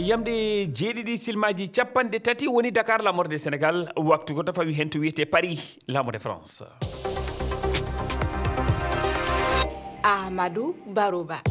yamde jeeɗiɗi silmaji capanɗe tati woni Dakar lamorde Sénégal waktu goto fawi hen to wiyete Paris lamorde France. Amadou Barouba.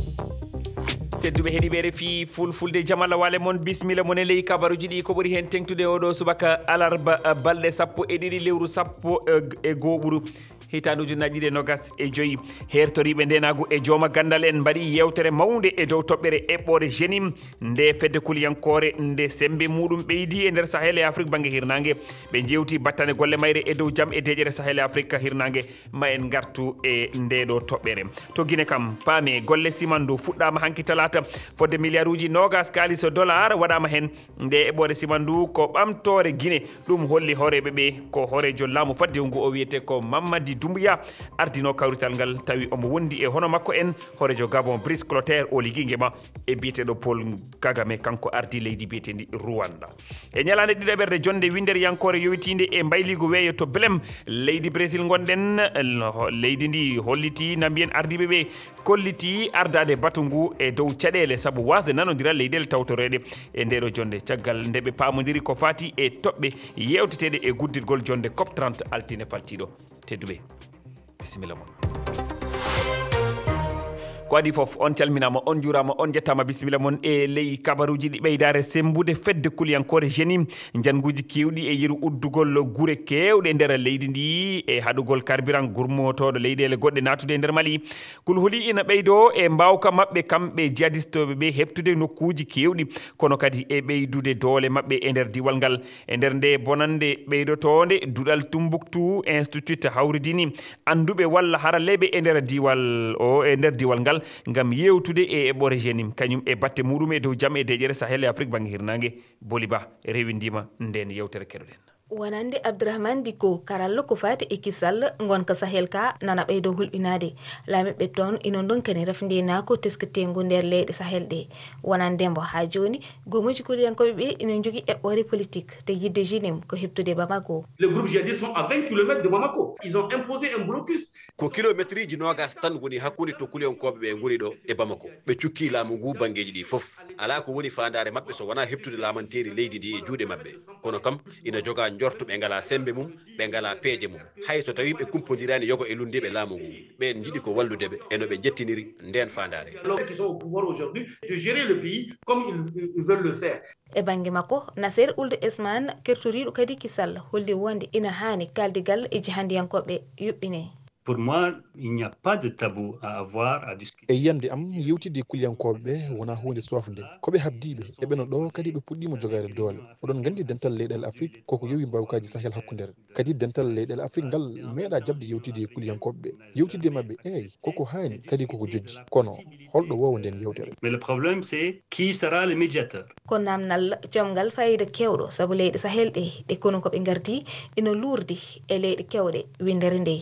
tedduɓe heeɗiɓe refi fulfulde jamala wale mon bismilla mon e ley kabaruji ɗi ko ɓuri hen tengtude oɗo subaka alarba balɗe 12 lewru 11 hitande ujunnaje ɗiɗi e nogas e joyyi hertoriɓe ndenagu e jooma gandal en mbaɗi yewtere mawde e dow toɓɓere eɓɓore jenim nde fedde kuliyankore nde sembe muɗum ɓeydi e nder Sahel e Afrique banggue hirnangue ɓe jewti battane golle mayre e dow jaam e deƴere Sahel e Afrique hirnangue ma en gartu e ndeɗo toɓɓere to Guinée kam paame golle simandu fuɗɗama hanki talata fodde milliard uji nogas kalis dollar waɗama hen nde eɓɓore simandu ko ɓamtore Guinée ɗum holli horeɓe ɓe ko horejo laamu fadde ngu o wiyete ko Mamadi Doumbouya ardino kawrital ngal tawi omo wondi e hono makko en horejo Gabon Brice Clotaire o ligguima e biyeteɗo Paul Kagame kanko ardi leydi biyetendi Rwanda e ñalande ɗiɗaɓerde jonde winder yankore yowitinde e mbayligo weeyo to Belem leydi Brésil gonɗen leydi ndi holliti nambiyen ardiɓe ɓe kolliti ardade batu ngu e dow caɗele saabu wasde nanodira leyɗele tawtoreɗe e ndeɗo jonde caggal nde ɓe pamodiri ko fati e toɓɓe yewteteɗe e guddirgol jonde COP 30 altine faltiɗo tedduɓe bisimilla mon ko adi foof on calminama on juurama on jettama bisimilla mon e ley kabaruji ɗi ɓeydare sembude fedde kuliyankore jenim janguji kewɗi e yeru uddugol guure kewɗe nder leydi ndi e haɗugol carburant gurmotoɗo leyɗele goɗɗe natude e nder Mali kulhuli ina ɓeydo e mbawka mabɓe kamɓe jihadistoɓe ɓe heptude nokkuji kewɗi kono kadi e ɓeydude doole mabɓe e nder diwal ngal e nder nde bonande ɓeydotode duɗal Tumbuktu institute hawridini anduɓe walla haraleɓe e nder diwal o e nder diwal ngal ngam yewtude e eɓɓore jenim kañum e batte muɗum e dow jaam e deƴere Sahel e Afrique banggue hirnangue Boliba rewindima nden yewtere keɗoɗen wonande Abdourahmane Dicko karallo ko fati e kisal gonka Sahel ka nana ɓeydo hulɓinade laamiɓe toon ino donkani rafdena ko tesketego nder leyɗe Sahel ɗe wonandembo ha joni gomuji kuliyankoɓe ɓe ina jogui eɓɓore politique te yidde jenim ko heptude Bamako. Les groupes djihadistes sont à 20 km de Bamako. Ils ont imposé un blocus. Ko kilométre ji nogas tan woni hakkude to kuliyankoɓe ɓe goni ɗo e Bamako ɓe cukki laamu ngu bangeji ɗi foof ala ko woni fandare mabɓe so wona heptude lamanteri leydi ndi e juuɗe mabɓe kono kam ina joga jorto ɓe ngala sembe mum ɓe ngala peeje mum hay so tawi ɓe kumpodirani yogo e lundiɓe laamu ngu ɓen jiiɗi ko walludeɓe e no ɓe jettiniri nden fandare alors qu'ils sont au pouvoir aujourd'hui de gérer le pays comme ils veulent le faire. E bangue makko Nasser Ould Esman kertoriɗo kadi kisal holli wonde ina hani kaldigal e jihandiyankoɓe yuɓɓine. Pour moi, il n'y a pas de tabou à avoir à discuter. E yiyamde am yewtide kuliyankoɓe ɓe wona hunde sofde koɓe habdiɓe e ɓeno ɗo kadi ɓe puɗɗima jogade doole oɗon gandi dental leyɗele Afrique koko yewi mbawkaji Sahel hakkudere kadi dental leyɗele Afrique ngal meeɗa jabde yewtide e kuliyankoɓe ɓe yewtide mabɓe eyyi koko hani kadi koko jojji kono holɗo wowo nden yewtere. Mais le problème c'est qui sera le médiateur. Ko namnal jomgal fayida kewɗo saabu leyɗe Sahel ɗe kono koɓe gardi ina lurdi e leyɗe kewɗe windere nde.